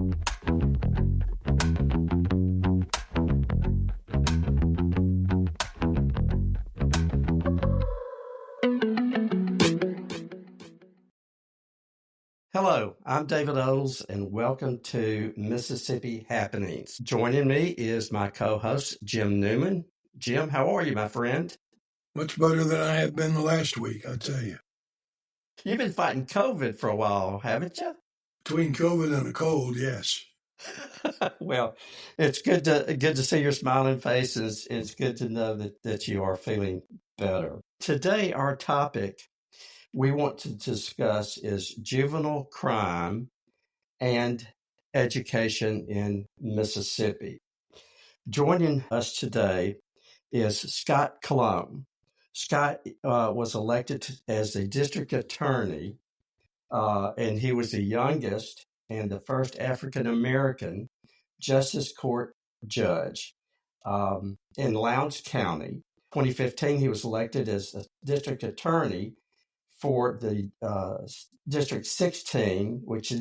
Hello, I'm David Olds, and welcome to Mississippi Happenings. Joining me is my co-host, Jim Newman. Jim, how are you, my friend? Much better than I have been the last week, I tell you. You've been fighting COVID for a while, haven't you? Between COVID and a cold, yes. Well, it's good to see your smiling faces. It's good to know that you are feeling better. Today, our topic we want to discuss is juvenile crime and education in Mississippi. Joining us today is Scott Colom. Scott was elected as the district attorney, and he was the youngest and the first African American justice court judge in Lowndes County. 2015, he was elected as a district attorney for the District 16, which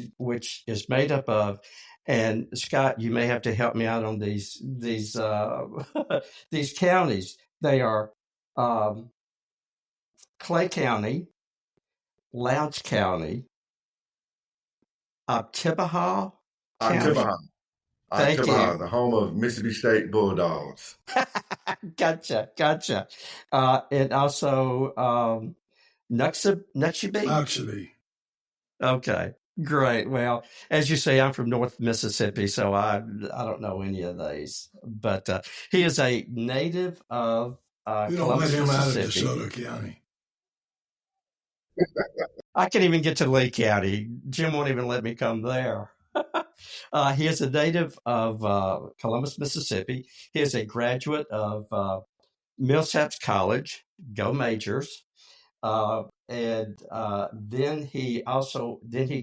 is made up of, and Scott, you may have to help me out on these these counties. They are Clay County, Lowndes County, Tibahaw County. Thank you. The home of Mississippi State Bulldogs. Gotcha. And also Noxubee. Okay, great. Well, as you say, I'm from North Mississippi, so I don't know any of these. But he is a native of You don't Columbus, let him out of Mississippi. DeSoto County. I can't even get to Lee County. Jim won't even let me come there. He is a native of Columbus, Mississippi. He is a graduate of Millsaps College. Go Majors. And then he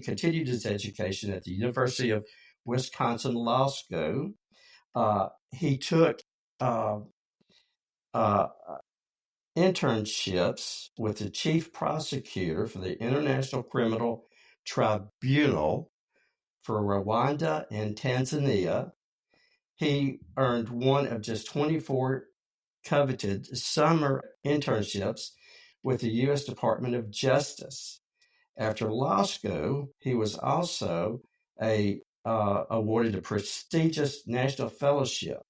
continued his education at the University of Wisconsin Law School. He took internships with the chief prosecutor for the International Criminal Tribunal for Rwanda and Tanzania. He earned one of just 24 coveted summer internships with the U.S. Department of Justice. After law school, he was also awarded a prestigious national fellowship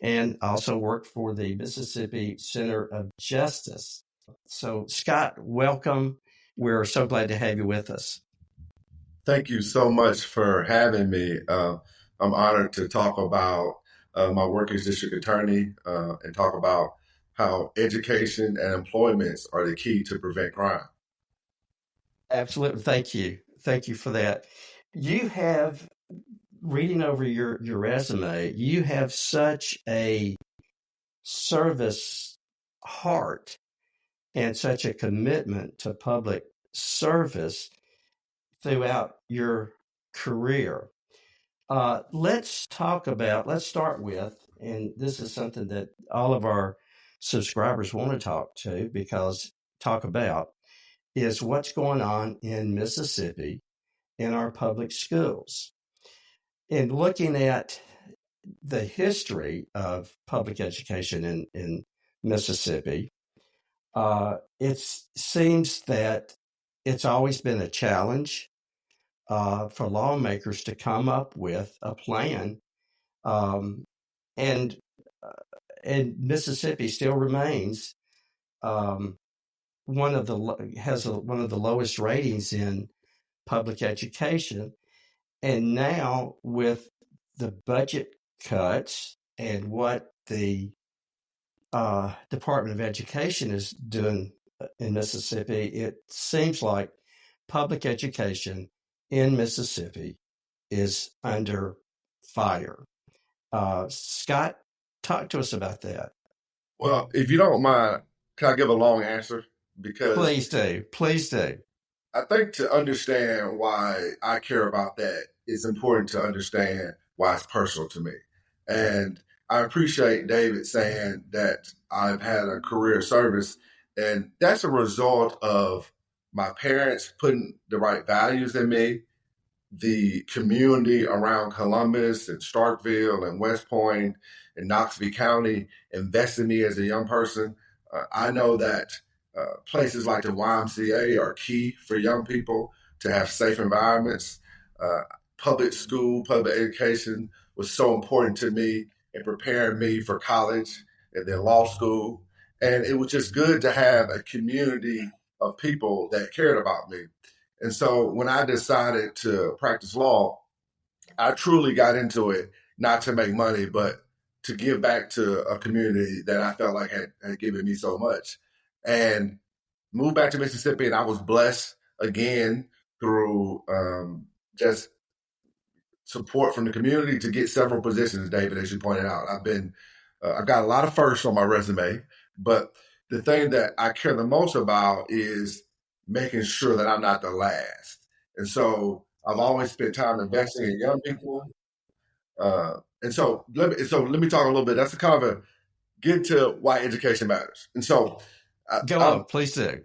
and also worked for the Mississippi Center of Justice. So, Scott, welcome. We're so glad to have you with us. Thank you so much for having me. I'm honored to talk about my work as district attorney and talk about how education and employment are the key to prevent crime. Absolutely. Thank you for that. You have, reading over your resume, you have such a service heart and such a commitment to public service throughout your career. Let's start with, and this is something that all of our subscribers want to talk about, is what's going on in Mississippi in our public schools. In looking at the history of public education in Mississippi, it seems that it's always been a challenge for lawmakers to come up with a plan, and Mississippi still remains one of the lowest ratings in public education. And now with the budget cuts and what the Department of Education is doing in Mississippi, it seems like public education in Mississippi is under fire. Scott, talk to us about that. Well, if you don't mind, can I give a long answer? Because Please do. I think to understand why I care about that, it's important to understand why it's personal to me. And I appreciate David saying that I've had a career service, and that's a result of my parents putting the right values in me, the community around Columbus and Starkville and West Point and Knoxville County invested in me as a young person. I know that places like the YMCA are key for young people to have safe environments. Public school, public education was so important to me in preparing me for college and then law school. And it was just good to have a community of people that cared about me. And so when I decided to practice law, I truly got into it not to make money, but to give back to a community that I felt like had given me so much. And moved back to Mississippi, and I was blessed again through just support from the community to get several positions, David, as you pointed out. I've got a lot of firsts on my resume, but the thing that I care the most about is making sure that I'm not the last. And so I've always spent time investing in young people. And so let me talk a little bit. That's a kind of a get to why education matters. And so Go on, please do.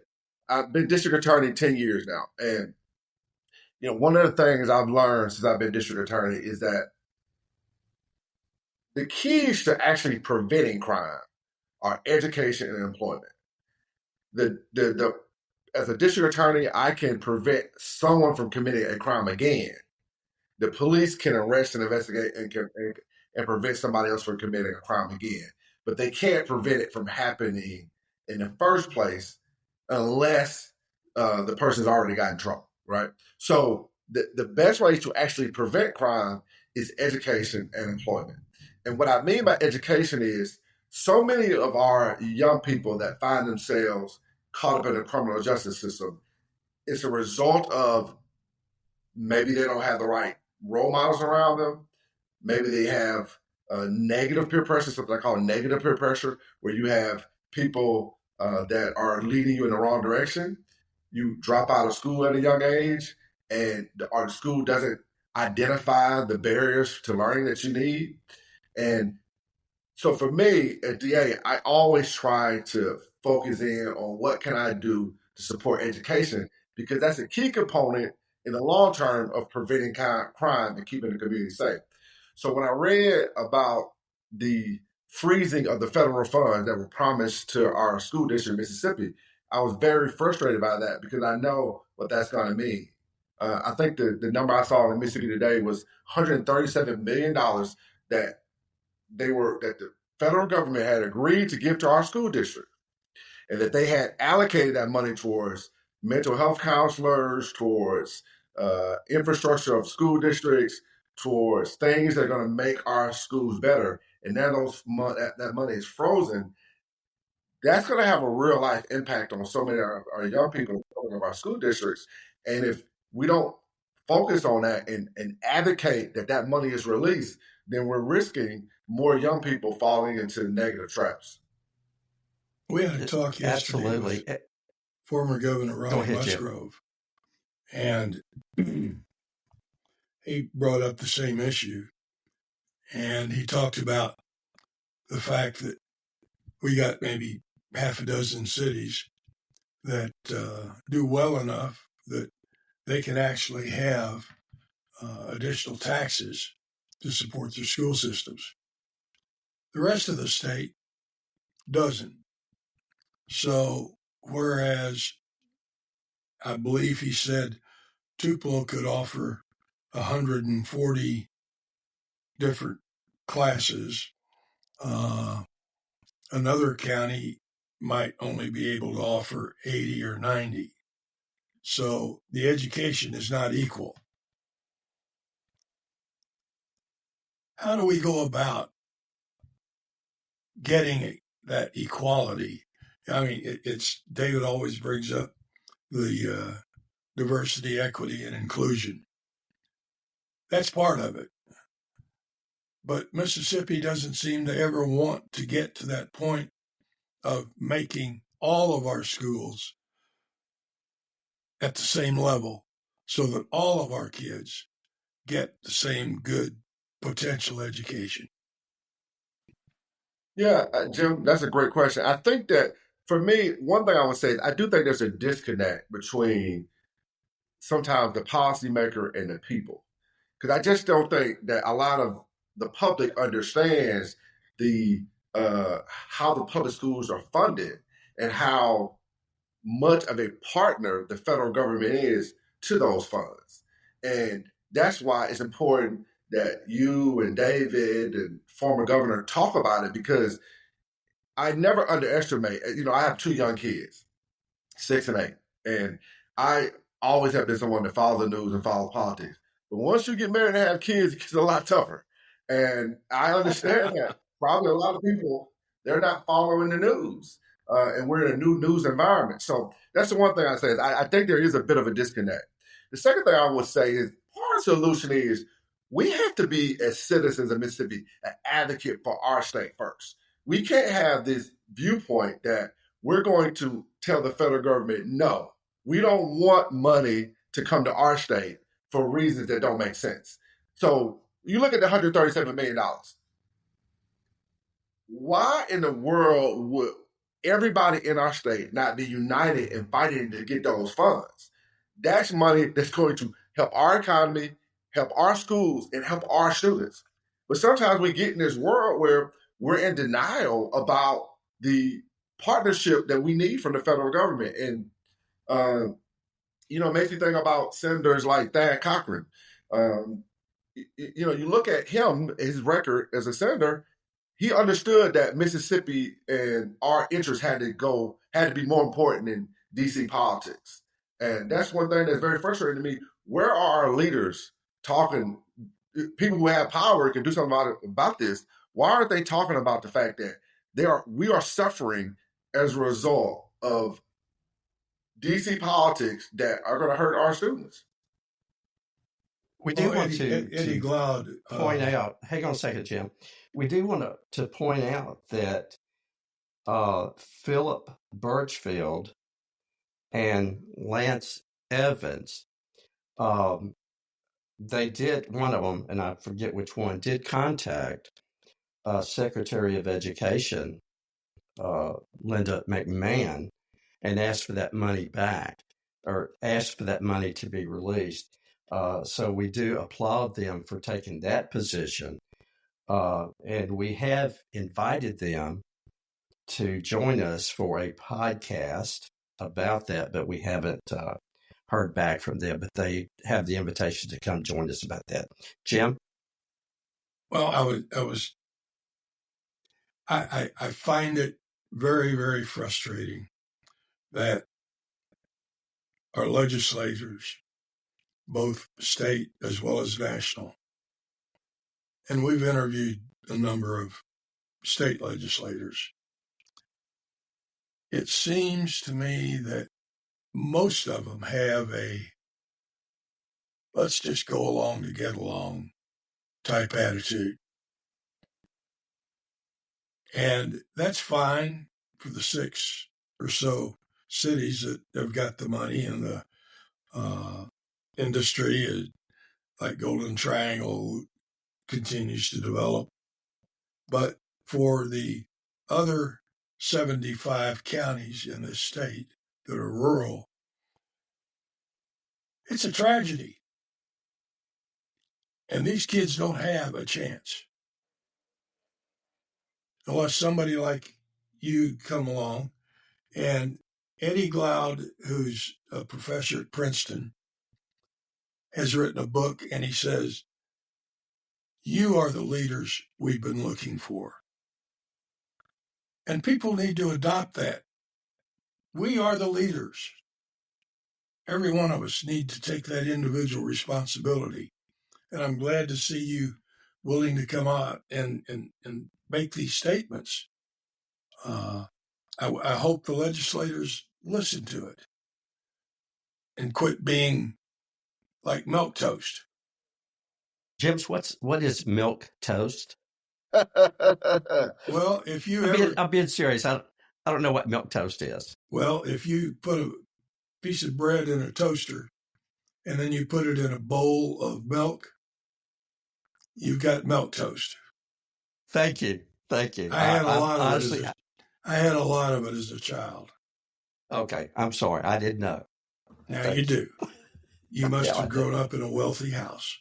I've been district attorney 10 years now. And, one of the things I've learned since I've been district attorney is that the keys to actually preventing crime are education and employment. As a district attorney, I can prevent someone from committing a crime again. The police can arrest and investigate and prevent somebody else from committing a crime again. But they can't prevent it from happening in the first place unless the person's already got in trouble, right? So the best way to actually prevent crime is education and employment. And what I mean by education is so many of our young people that find themselves caught up in the criminal justice system, it's a result of maybe they don't have the right role models around them. Maybe they have negative peer pressure, something I call negative peer pressure, where you have people that are leading you in the wrong direction. You drop out of school at a young age, and our school doesn't identify the barriers to learning that you need. And so for me at DA, I always try to focus in on what can I do to support education, because that's a key component in the long term of preventing crime and keeping the community safe. So when I read about the freezing of the federal funds that were promised to our school district, Mississippi, I was very frustrated by that because I know what that's going to mean. I think the number I saw in Mississippi today was $137 million that the federal government had agreed to give to our school district, and that they had allocated that money towards mental health counselors, towards infrastructure of school districts, towards things that are going to make our schools better. And now that money is frozen. That's going to have a real life impact on so many of our young people of our school districts. And if we don't focus on that and advocate that money is released, then we're risking more young people falling into negative traps. We had a talk yesterday Absolutely. with former Governor Ronald Musgrove, and he brought up the same issue. And he talked about the fact that we got maybe half a dozen cities that do well enough that they can actually have additional taxes to support their school systems. The rest of the state doesn't. So, whereas I believe he said Tupelo could offer 140 different classes, another county might only be able to offer 80 or 90. So the education is not equal. How do we go about getting that equality? I mean, it's David always brings up the diversity, equity, and inclusion. That's part of it. But Mississippi doesn't seem to ever want to get to that point of making all of our schools at the same level so that all of our kids get the same good potential education. Yeah, Jim, that's a great question. I think that for me, one thing I would say is I do think there's a disconnect between sometimes the policymaker and the people. Because I just don't think that a lot of the public understands the how the public schools are funded and how much of a partner the federal government is to those funds. And that's why it's important that you and David and former governor talk about it, because I never underestimate, I have 2 young kids, 6 and 8, and I always have been someone to follow the news and follow politics. But once you get married and have kids, it gets a lot tougher. And I understand that probably a lot of people, they're not following the news. And we're in a new news environment. So that's the one thing I say is I think there is a bit of a disconnect. The second thing I would say is part of the solution is we have to be, as citizens of Mississippi, an advocate for our state first. We can't have this viewpoint that we're going to tell the federal government, no, we don't want money to come to our state for reasons that don't make sense. So you look at the $137 million. Why in the world would everybody in our state not be united in fighting to get those funds? That's money that's going to help our economy, help our schools, and help our students. But sometimes we get in this world where we're in denial about the partnership that we need from the federal government. And, it makes me think about senators like Thad Cochran. You look at him, his record as a senator, he understood that Mississippi and our interests had to be more important than DC politics. And that's one thing that's very frustrating to me. Where are our leaders talking, people who have power can do something about this? Why aren't they talking about the fact that we are suffering as a result of DC politics that are going to hurt our students? We do want Eddie Glaude point out, hang on a second, Jim. We do want to point out that Philip Birchfield and Lance Evans, they did, one of them, and I forget which one, did contact Secretary of Education, Linda McMahon, and asked for that money back, or asked for that money to be released. So we do applaud them for taking that position. And we have invited them to join us for a podcast about that, but we haven't heard back from them. But they have the invitation to come join us about that. Jim? Well, I find it very, very frustrating that our legislators, both state as well as national, and we've interviewed a number of state legislators. It seems to me that most of them have a let's just go along to get along type attitude. And that's fine for the 6 or so cities that have got the money and the industry, like Golden Triangle, continues to develop. But for the other 75 counties in this state that are rural, it's a tragedy. And these kids don't have a chance. Unless somebody like you come along. And Eddie Glaude, who's a professor at Princeton, has written a book, and he says, you are the leaders we've been looking for. And people need to adopt that. We are the leaders. Every one of us need to take that individual responsibility. And I'm glad to see you willing to come out and make these statements. I hope the legislators listen to it and quit being like milk toast. James, what is milk toast? Well, if you I'm being serious. I don't know what milk toast is. Well, if you put a piece of bread in a toaster and then you put it in a bowl of milk, you've got milk toast. Thank you. I had a lot of it as a child. Okay, I'm sorry. I didn't know. Now you do. You must Yeah, I have do. grown up in a wealthy house.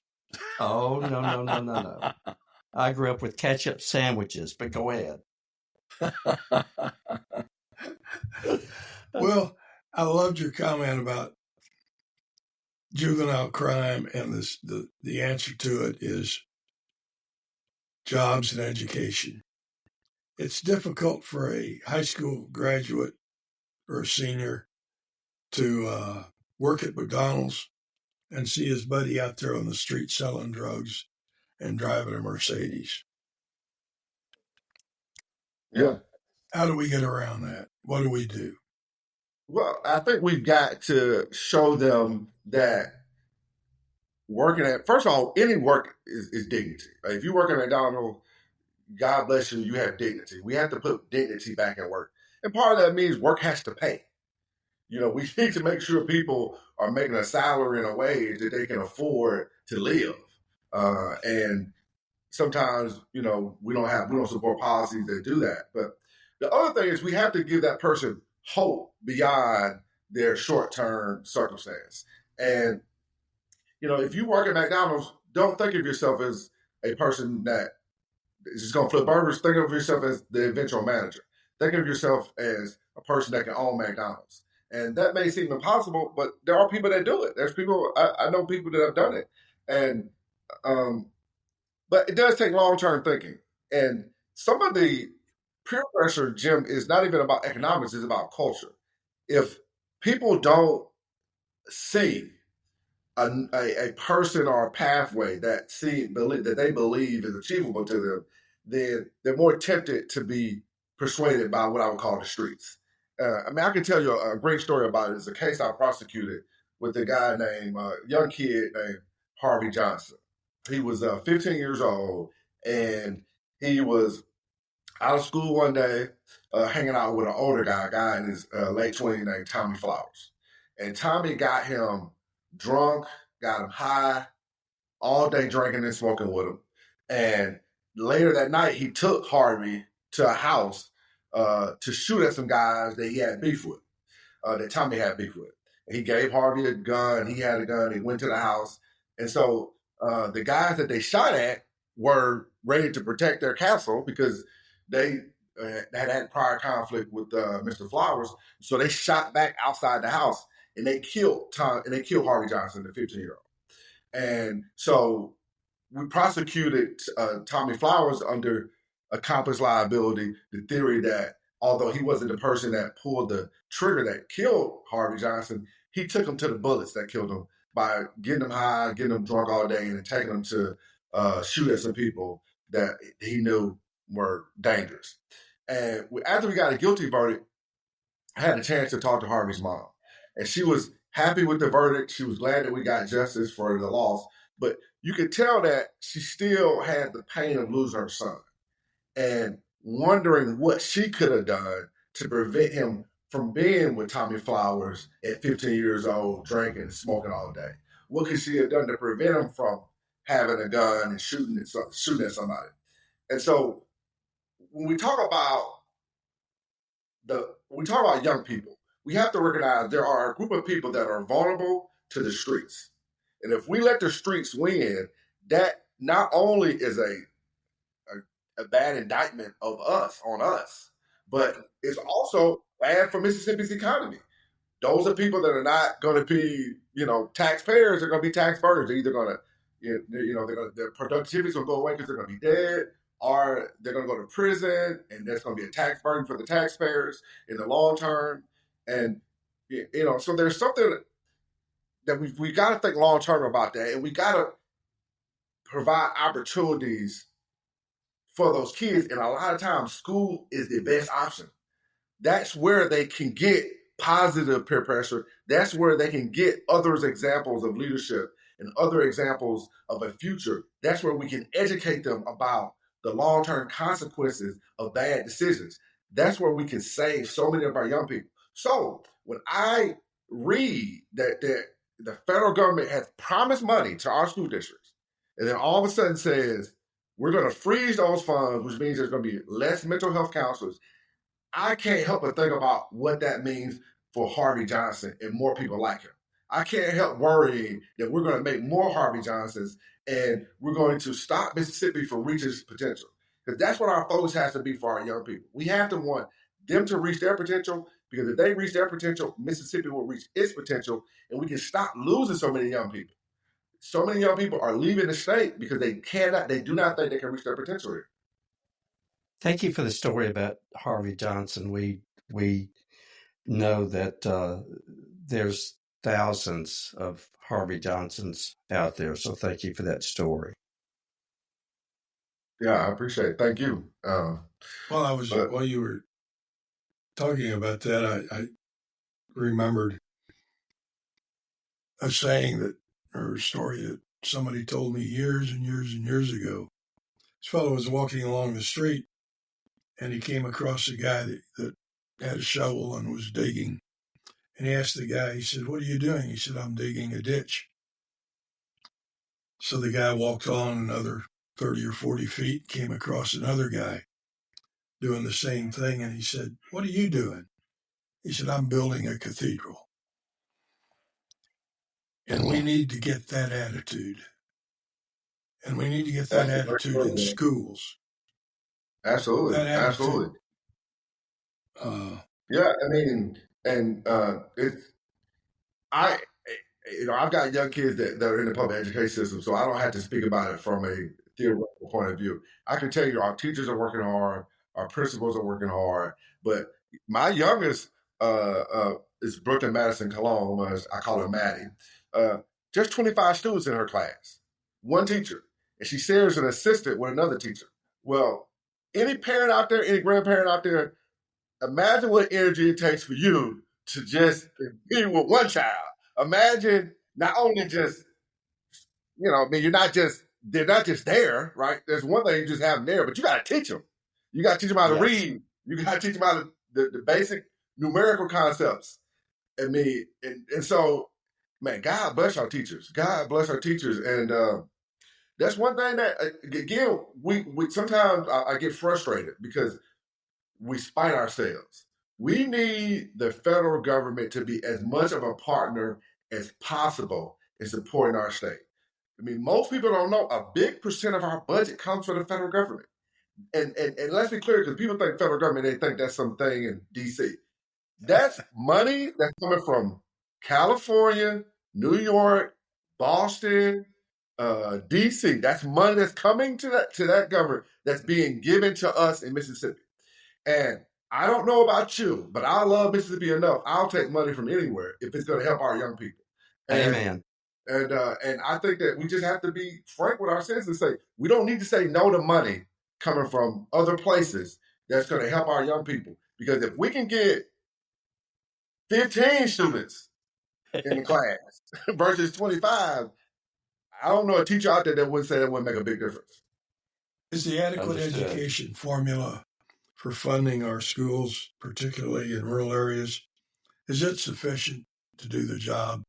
Oh, no. I grew up with ketchup sandwiches, but go ahead. Well, I loved your comment about juvenile crime, and the answer to it is jobs and education. It's difficult for a high school graduate or a senior to work at McDonald's and see his buddy out there on the street selling drugs and driving a Mercedes. Yeah. How do we get around that? What do we do? Well, I think we've got to show them that working at, first of all, any work is dignity. Like if you work at McDonald's, God bless you, you have dignity. We have to put dignity back in work. And part of that means work has to pay. We need to make sure people are making a salary and a wage that they can afford to live. And sometimes, we don't support policies that do that. But the other thing is we have to give that person hope beyond their short-term circumstance. And, if you work at McDonald's, don't think of yourself as a person that is just going to flip burgers. Think of yourself as the eventual manager. Think of yourself as a person that can own McDonald's. And that may seem impossible, but there are people that do it. There's people, I know people that have done it. And, but it does take long-term thinking. And some of the peer pressure, Jim, is not even about economics, it's about culture. If people don't see a person or a pathway that they believe is achievable to them, then they're more tempted to be persuaded by what I would call the streets. I can tell you a great story about it. It's a case I prosecuted with a guy named, young kid named Harvey Johnson. He was 15 years old, and he was out of school one day, hanging out with an older guy, a guy in his late 20s named Tommy Flowers. And Tommy got him drunk, got him high, all day drinking and smoking with him. And later that night, he took Harvey to a house to shoot at some guys that he had beef with, that Tommy had beef with. And he gave Harvey a gun. He had a gun. He went to the house. And so the guys that they shot at were ready to protect their castle because they had prior conflict with Mr. Flowers. So they shot back outside the house and they killed Harvey Johnson, the 15-year-old. And so we prosecuted Tommy Flowers under accomplice liability, the theory that although he wasn't the person that pulled the trigger that killed Harvey Johnson, he took him to the bullets that killed him by getting him high, getting him drunk all day, and taking him to shoot at some people that he knew were dangerous. And after we got a guilty verdict, I had a chance to talk to Harvey's mom. And she was happy with the verdict. She was glad that we got justice for the loss. But you could tell that she still had the pain of losing her son and wondering what she could have done to prevent him from being with Tommy Flowers at 15 years old, drinking and smoking all day. What could she have done to prevent him from having a gun and shooting at somebody? And so when we talk about young people, we have to recognize there are a group of people that are vulnerable to the streets. And if we let the streets win, that not only is a bad indictment of us, but it's also bad for Mississippi's economy. Those are people that are not going to be, taxpayers. They're going to be tax burdens. They're either going to, their productivity is going to go away because they're going to be dead, or they're going to go to prison, and that's going to be a tax burden for the taxpayers in the long term. And, so there's something that we got to think long term about that, and we got to provide opportunities for those kids. And a lot of times, school is the best option. That's where they can get positive peer pressure. That's where they can get other examples of leadership and other examples of a future. That's where we can educate them about the long-term consequences of bad decisions. That's where we can save so many of our young people. So when I read that the federal government has promised money to our school districts, and then all of a sudden says, we're going to freeze those funds, which means there's going to be less mental health counselors, I can't help but think about what that means for Harvey Johnson and more people like him. I can't help worrying that we're going to make more Harvey Johnsons and we're going to stop Mississippi from reaching its potential. Because that's what our focus has to be for our young people. We have to want them to reach their potential, because if they reach their potential, Mississippi will reach its potential, and we can stop losing so many young people. So many young people are leaving the state because they do not think they can reach their potential here. Thank you for the story about Harvey Johnson. We know that there's thousands of Harvey Johnsons out there, so thank you for that story. Yeah, I appreciate it. Thank you. While you were talking about that, I remembered a saying or a story that somebody told me years and years and years ago. This fellow was walking along the street, and he came across a guy that had a shovel and was digging. And he asked the guy, he said, "What are you doing?" He said, "I'm digging a ditch." So the guy walked on another 30 or 40 feet, came across another guy doing the same thing. And he said, "What are you doing?" He said, "I'm building a cathedral." And we need to get that attitude. And we need to get that attitude in schools. Absolutely. Absolutely. Yeah, I mean, and I've got young kids that are in the public education system, so I don't have to speak about it from a theoretical point of view. I can tell you our teachers are working hard, our principals are working hard, but my youngest is Brooklyn Madison Colom, as I call her Maddie. Just 25 students in her class, one teacher, and she shares an assistant with another teacher. Well, any parent out there, any grandparent out there, imagine what energy it takes for you to just be with one child. Imagine not only just, they're not just there, right? There's one thing you just have them there, but you got to teach them. You got to teach them how to read. You got to teach them how to the basic numerical concepts. I mean, and so, man, God bless our teachers. God bless our teachers. And that's one thing that, again, we sometimes I get frustrated because we spite ourselves. We need the federal government to be as much of a partner as possible in supporting our state. I mean, most people don't know a big percent of our budget comes from the federal government. And let's be clear, because people think federal government, they think that's something in D.C. That's money that's coming from California, New York, Boston, D.C. That's money that's coming to that government that's being given to us in Mississippi. And I don't know about you, but I love Mississippi enough. I'll take money from anywhere if it's going to help our young people. Amen. And I think that we just have to be frank with ourselves and say, we don't need to say no to money coming from other places that's going to help our young people. Because if we can get 15 students in the class versus 25, I don't know a teacher out there that would say that would make a big difference. Is the adequate education formula for funding our schools, particularly in rural areas, is it sufficient to do the job?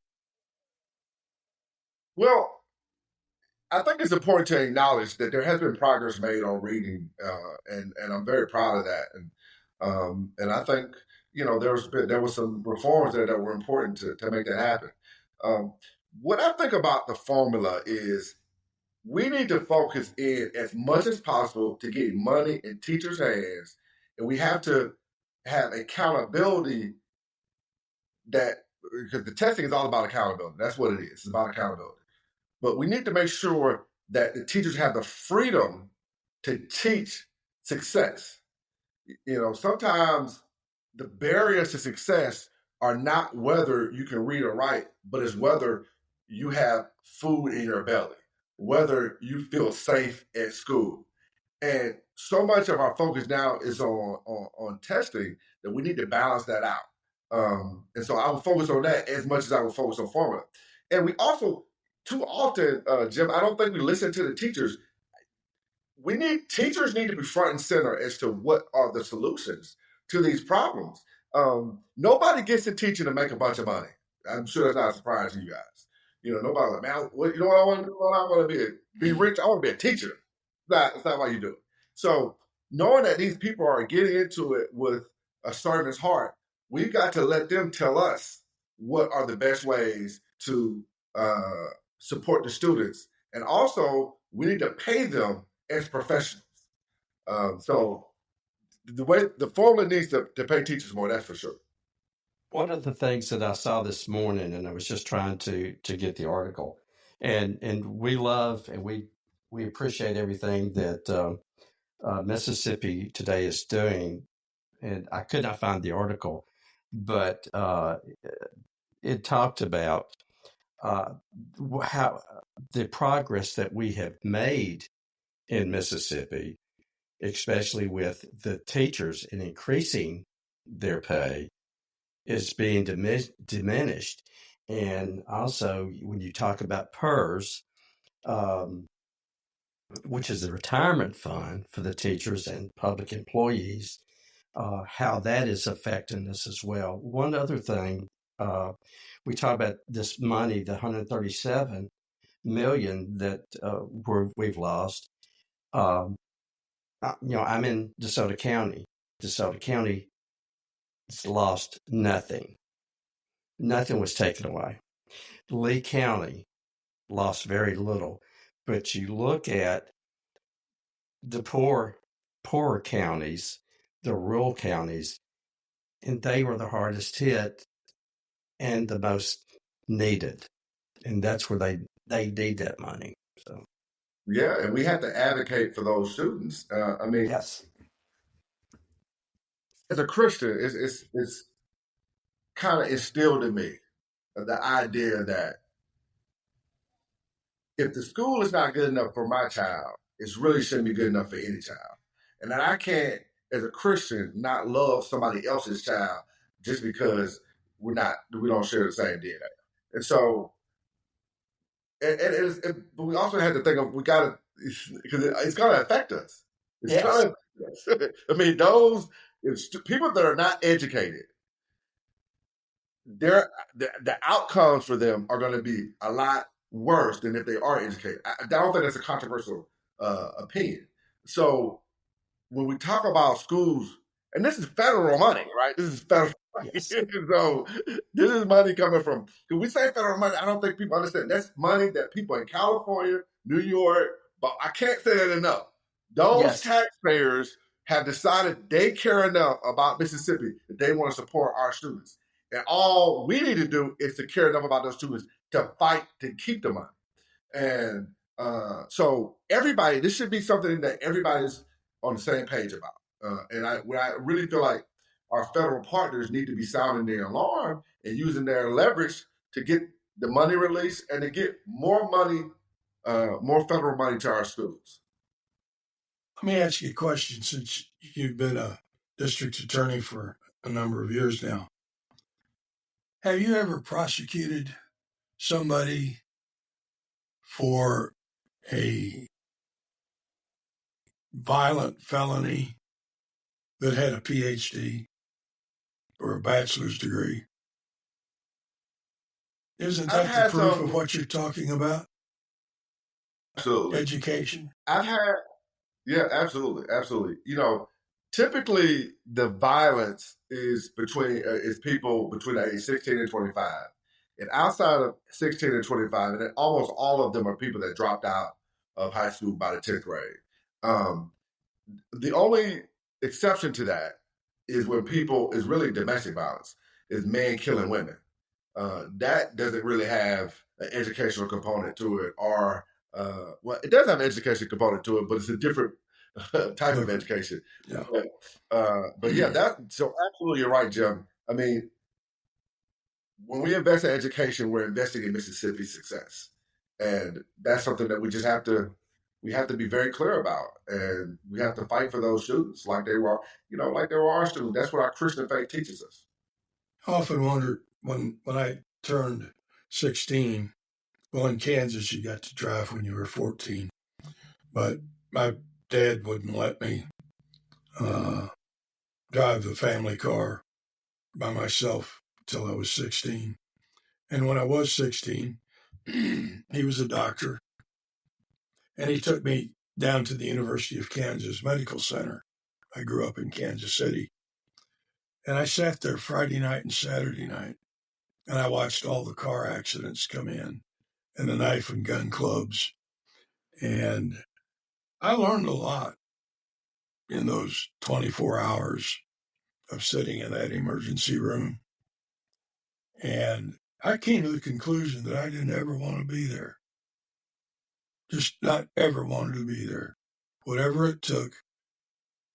Well, I think it's important to acknowledge that there has been progress made on reading, and I'm very proud of that. And I think there was some reforms there that were important to make that happen. What I think about the formula is we need to focus in as much as possible to get money in teachers' hands, and we have to have accountability because the testing is all about accountability. That's what it is. It's about accountability. But we need to make sure that the teachers have the freedom to teach success. Sometimes the barriers to success are not whether you can read or write, but it's whether you have food in your belly, whether you feel safe at school. And so much of our focus now is on testing that we need to balance that out. And so I will focus on that as much as I will focus on formula. And we also, too often, Jim, I don't think we listen to the teachers. Teachers need to be front and center as to what are the solutions to these problems. Nobody gets to teaching to make a bunch of money. I'm sure that's not a surprise to you guys. Nobody like, man, what I want to do? I want to be rich. I want to be a teacher. That's not why you do it. So knowing that these people are getting into it with a servant's heart, we've got to let them tell us what are the best ways to support the students, and also we need to pay them as professionals. So the formula needs to pay teachers more. That's for sure. One of the things that I saw this morning, and I was just trying to get the article, and we love and we appreciate everything that Mississippi Today is doing, and I could not find the article, but it talked about how the progress that we have made in Mississippi, especially with the teachers and increasing their pay, is being diminished. And also, when you talk about PERS, which is the retirement fund for the teachers and public employees, how that is affecting us as well. One other thing, we talk about this money, the 137 million that we've lost. I'm in DeSoto County. DeSoto County has lost nothing. Nothing was taken away. Lee County lost very little. But you look at the poorer counties, the rural counties, and they were the hardest hit and the most needed. And that's where they need that money. So Yeah, and we have to advocate for those students. yes. As a Christian, it's kind of instilled in me the idea that if the school is not good enough for my child, it really shouldn't be good enough for any child. And that I can't, as a Christian, not love somebody else's child just because we don't share the same DNA. And so, but we also had to think of, because it's going to affect us. It's Yes. going to affect us. I mean, those people that are not educated, the outcomes for them are going to be a lot worse than if they are educated. I don't think that's a controversial opinion. So when we talk about schools, and this is federal money, right? This is federal money. Yes. So this is money coming from, when we say federal money, I don't think people understand. That's money that people in California, New York, but I can't say that enough. Those Yes. taxpayers have decided they care enough about Mississippi that they want to support our students. And all we need to do is to care enough about those students to fight to keep the money. And so everybody, this should be something that everybody's on the same page about. And I really feel like our federal partners need to be sounding their alarm and using their leverage to get the money released and to get more money, more federal money to our schools. Let me ask you a question, since you've been a district attorney for a number of years now. Have you ever prosecuted somebody for a violent felony that had a PhD or a bachelor's degree? Isn't that the proof of what you're talking about? Absolutely. Education. Yeah, absolutely. Typically the violence is people between the age 16 and 25. And outside of 16 and 25, and almost all of them are people that dropped out of high school by the 10th grade. The only exception to that is when is really domestic violence, is men killing women. That doesn't really have an educational component to it, or it does have an education component to it, but it's a different type of education. Yeah. But yeah, so absolutely you're right, Jim. I mean, when we invest in education, we're investing in Mississippi's success. And that's something that we have to be very clear about. And we have to fight for those students like they were our students. That's what our Christian faith teaches us. I often wondered when I turned 16, well, in Kansas, you got to drive when you were 14, but my dad wouldn't let me drive the family car by myself until I was 16. And when I was 16, he was a doctor, and he took me down to the University of Kansas Medical Center. I grew up in Kansas City. And I sat there Friday night and Saturday night, and I watched all the car accidents come in and the knife and gun clubs. And I learned a lot in those 24 hours of sitting in that emergency room. And I came to the conclusion that I didn't ever want to be there. Just not ever wanted to be there. Whatever it took,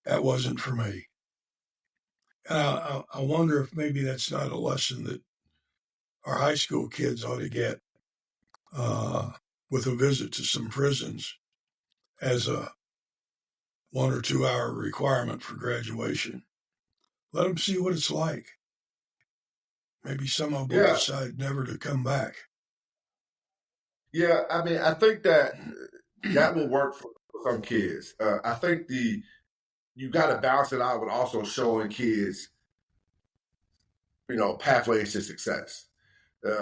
that wasn't for me. And I wonder if maybe that's not a lesson that our high school kids ought to get with a visit to some prisons as a 1 or 2 hour requirement for graduation. Let them see what it's like. Maybe some of them will decide never to come back. Yeah, I mean, I think that will work for some kids. I think you got to balance it out with also showing kids, pathways to success,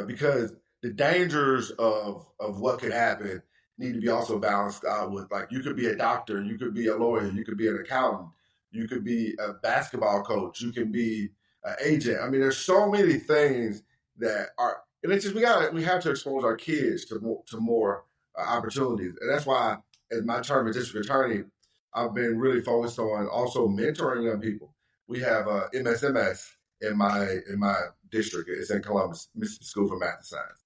because the dangers of what could happen need to be also balanced out with, like, you could be a doctor, you could be a lawyer, you could be an accountant, you could be a basketball coach, you can be an agent. I mean, there's so many things that are, and it's just we have to expose our kids to more opportunities, and that's why, in my term as district attorney, I've been really focused on also mentoring young people. We have MSMS in my district. It's in Columbus, Mississippi School for Math and Science.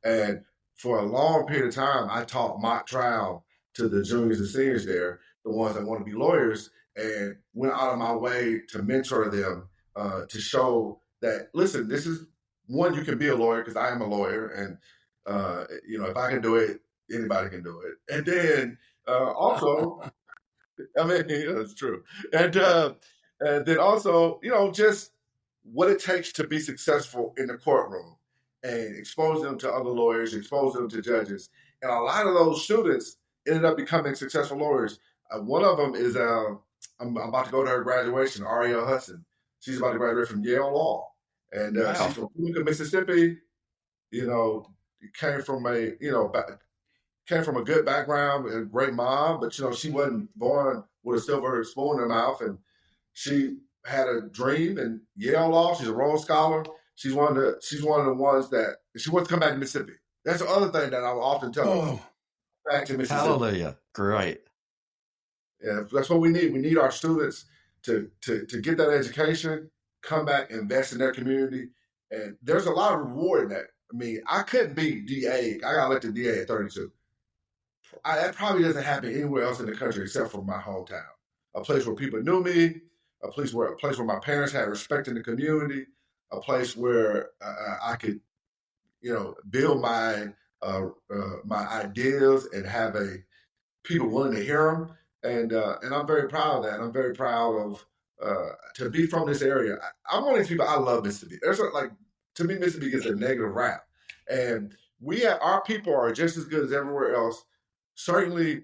And for a long period of time, I taught mock trial to the juniors and seniors there, the ones that want to be lawyers, and went out of my way to mentor them, to show that, listen, this is one, you can be a lawyer, because I am a lawyer, and if I can do it, anybody can do it. And then also, I mean, it's true. And then also, just what it takes to be successful in the courtroom, and expose them to other lawyers, expose them to judges. And a lot of those students ended up becoming successful lawyers. One of them is, I'm about to go to her graduation, Ariel Hudson. She's about to graduate from Yale Law. And Wow. She's from Utica, Mississippi. Came from a good background, a great mom, but she wasn't born with a silver spoon in her mouth, and she had a dream in Yale Law. She's a Rhodes Scholar. She's one of the ones that she wants to come back to Mississippi. That's the other thing that I will often tell her. Back to Mississippi. Hallelujah. Great. Yeah, that's what we need. We need our students to get that education, come back, invest in their community, and there's a lot of reward in that. I mean, I couldn't be DA. I got elected DA at 32. That probably doesn't happen anywhere else in the country except for my hometown. A place where people knew me, a place where my parents had respect in the community, a place where I could, build my ideas and have people willing to hear them. And I'm very proud of that. I'm very proud of to be from this area. I'm one of these people. I love Mississippi. To me, Mississippi gets a negative rap, and our people are just as good as everywhere else. Certainly,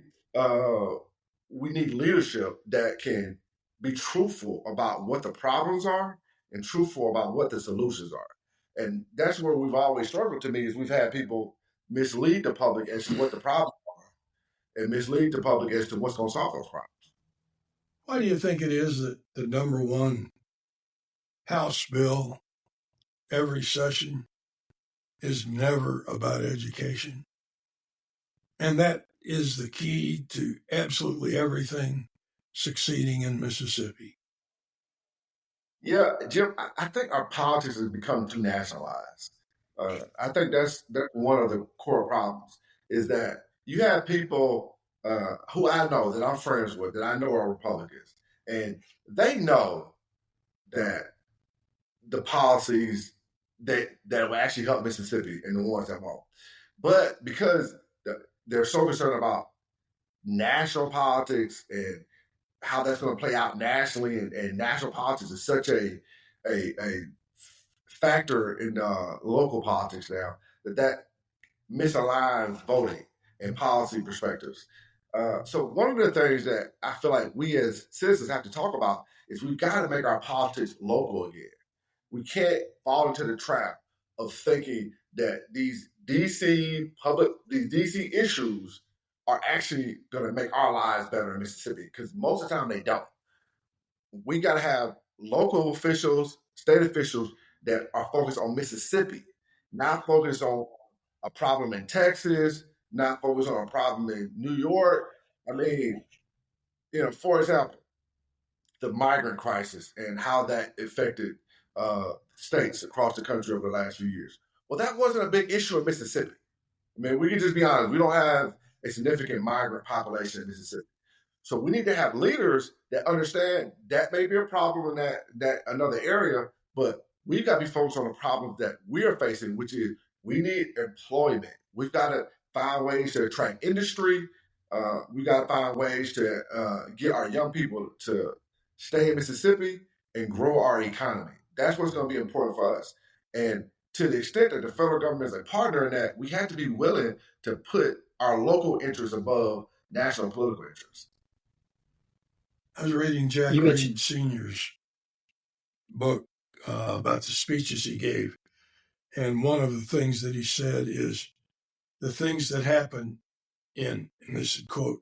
we need leadership that can be truthful about what the problems are and truthful about what the solutions are. And that's where we've always struggled, to me, is we've had people mislead the public as to what the problems are and mislead the public as to what's going to solve those problems. Why do you think it is that the number one House bill every session is never about education? And that is the key to absolutely everything succeeding in Mississippi. Yeah, Jim, I think our politics has become too nationalized. I think that's one of the core problems, is that you have people who I know, that I'm friends with, that I know are Republicans, and they know that the policies that will actually help Mississippi and the ones that won't. But because they're so concerned about national politics and how that's going to play out nationally, and national politics is such a factor in local politics now, that misaligns voting and policy perspectives. So one of the things that I feel like we as citizens have to talk about is we've got to make our politics local again. We can't fall into the trap of thinking that these DC issues are actually going to make our lives better in Mississippi, because most of the time they don't. We got to have local officials, state officials that are focused on Mississippi not focus on a problem in Texas, not focus on a problem in New York. I mean, for example, the migrant crisis and how that affected states across the country over the last few years. Well, that wasn't a big issue in Mississippi. I mean, we can just be honest. We don't have a significant migrant population in Mississippi. So we need to have leaders that understand that may be a problem in that another area, but we've got to be focused on the problems that we are facing, which is we need employment. We've got to find ways to attract industry. We've got to find ways to get our young people to stay in Mississippi and grow our economy. That's what's going to be important for us. And to the extent that the federal government is a partner in that, we have to be willing to put our local interests above national political interests. I was reading Jack Reed Sr.'s book about the speeches he gave. And one of the things that he said is the things that happen and this is a quote,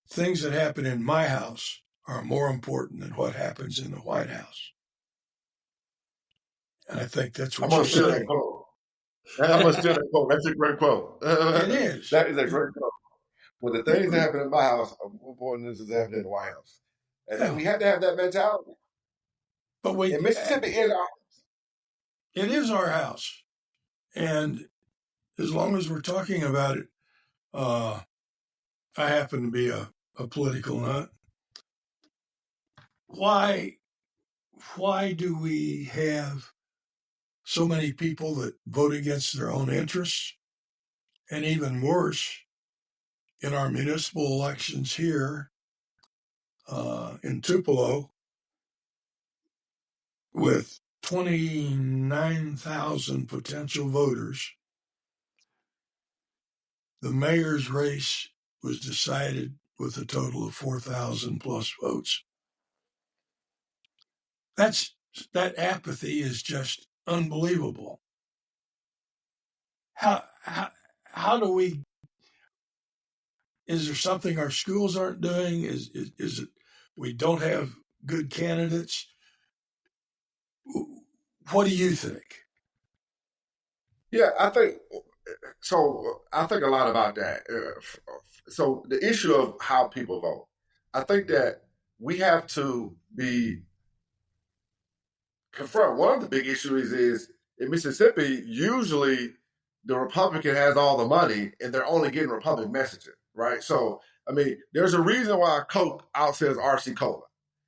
things that happen in my house are more important than what happens in the White House. And I think that's what you're saying. I'm going to steal that quote. That's a great quote. It is. That is a great quote. Well, the things that happen in my house are more important than this happening in the White House. And we have to have that mentality. But and Mississippi is our house. It is our house. And as long as we're talking about it, I happen to be a political nut. Why do we have so many people that vote against their own interests? And even worse, in our municipal elections here in Tupelo, with 29,000 potential voters, the mayor's race was decided with a total of 4,000 plus votes. That apathy is just unbelievable. How do we? Is there something our schools aren't doing? Is it we don't have good candidates? What do you think? Yeah, I think so. I think a lot about that. So the issue of how people vote, I think that we have to be confront. One of the big issues is in Mississippi, usually the Republican has all the money and they're only getting Republican messaging, right? So, I mean, there's a reason why Coke outsells RC Cola,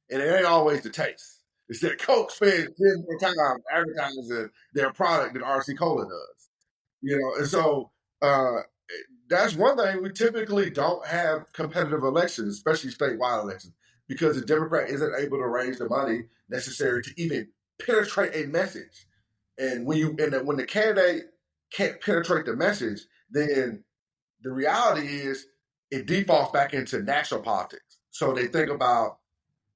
and it ain't always the taste. It's that Coke spends 10 more time advertising their product than RC Cola does, and so that's one thing. We typically don't have competitive elections, especially statewide elections, because the Democrat isn't able to raise the money necessary to even penetrate a message. And when the candidate can't penetrate the message, then the reality is it defaults back into national politics. So they think about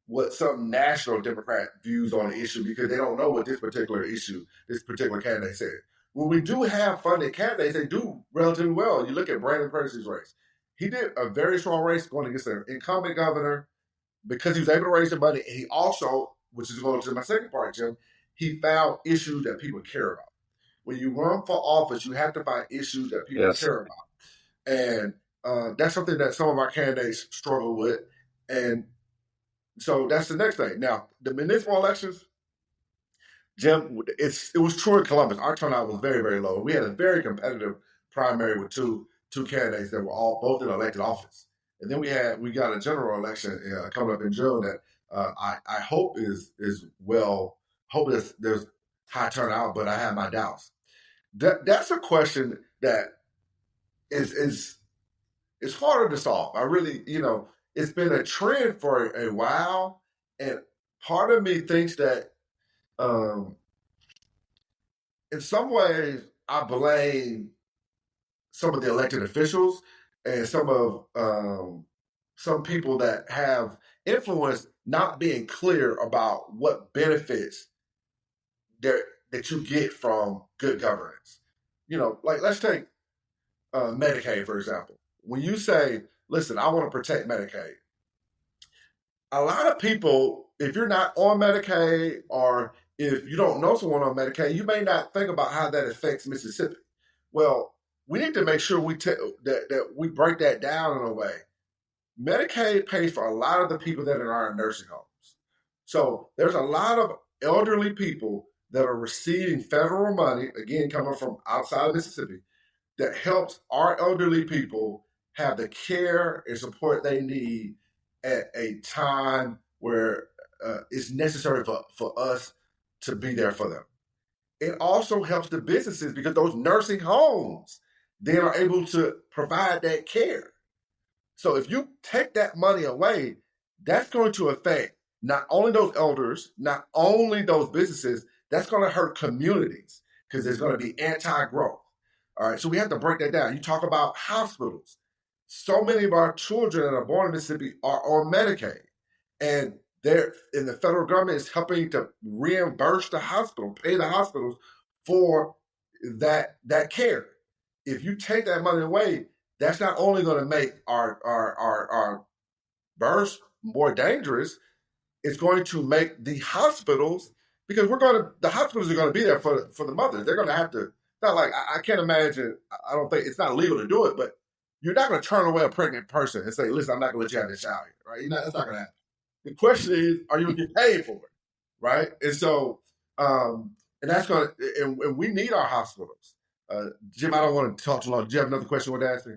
what some national Democrat views on the issue because they don't know what this particular candidate said. When we do have funded candidates, they do relatively well. You look at Brandon Percy's race. He did a very strong race going against an incumbent governor because he was able to raise the money. And he also, which is going to my second part, Jim, he found issues that people care about. When you run for office, you have to find issues that people care about. And that's something that some of our candidates struggle with. And so that's the next thing. Now, the municipal elections, Jim, it was true in Columbus. Our turnout was very, very low. We had a very competitive primary with two candidates that were both in elected office. And then we got a general election coming up in June that I hope is well. Hope there's high turnout, but I have my doubts. That's a question that is harder to solve. I really, it's been a trend for a while, and part of me thinks that in some ways I blame some of the elected officials and some people that have influence not being clear about what benefits that you get from good governance. Like let's take Medicaid, for example. When you say, listen, I want to protect Medicaid, a lot of people, if you're not on Medicaid or if you don't know someone on Medicaid, you may not think about how that affects Mississippi. Well, we need to make sure that we break that down in a way. Medicaid pays for a lot of the people that are in nursing homes. So there's a lot of elderly people that are receiving federal money, again, coming from outside of Mississippi, that helps our elderly people have the care and support they need at a time where it's necessary for us to be there for them. It also helps the businesses because those nursing homes then are able to provide that care. So if you take that money away, that's going to affect not only those elders, not only those businesses, that's going to hurt communities because there's going to be anti-growth. All right, so we have to break that down. You talk about hospitals. So many of our children that are born in Mississippi are on Medicaid, and the federal government is helping to reimburse the hospital, pay the hospitals for that care. If you take that money away, that's not only going to make our births more dangerous, it's going to make the hospitals, because the hospitals are going to be there for the mothers. They're going to have to, not like, I can't imagine, I don't think, it's not legal to do it, but you're not going to turn away a pregnant person and say, listen, I'm not going to let you have this child here, right? That's not going to happen. The question is, are you going to get paid for it, right? And so, and that's going to, and we need our hospitals. Jim, I don't want to talk too long. Do you have another question you want to ask me?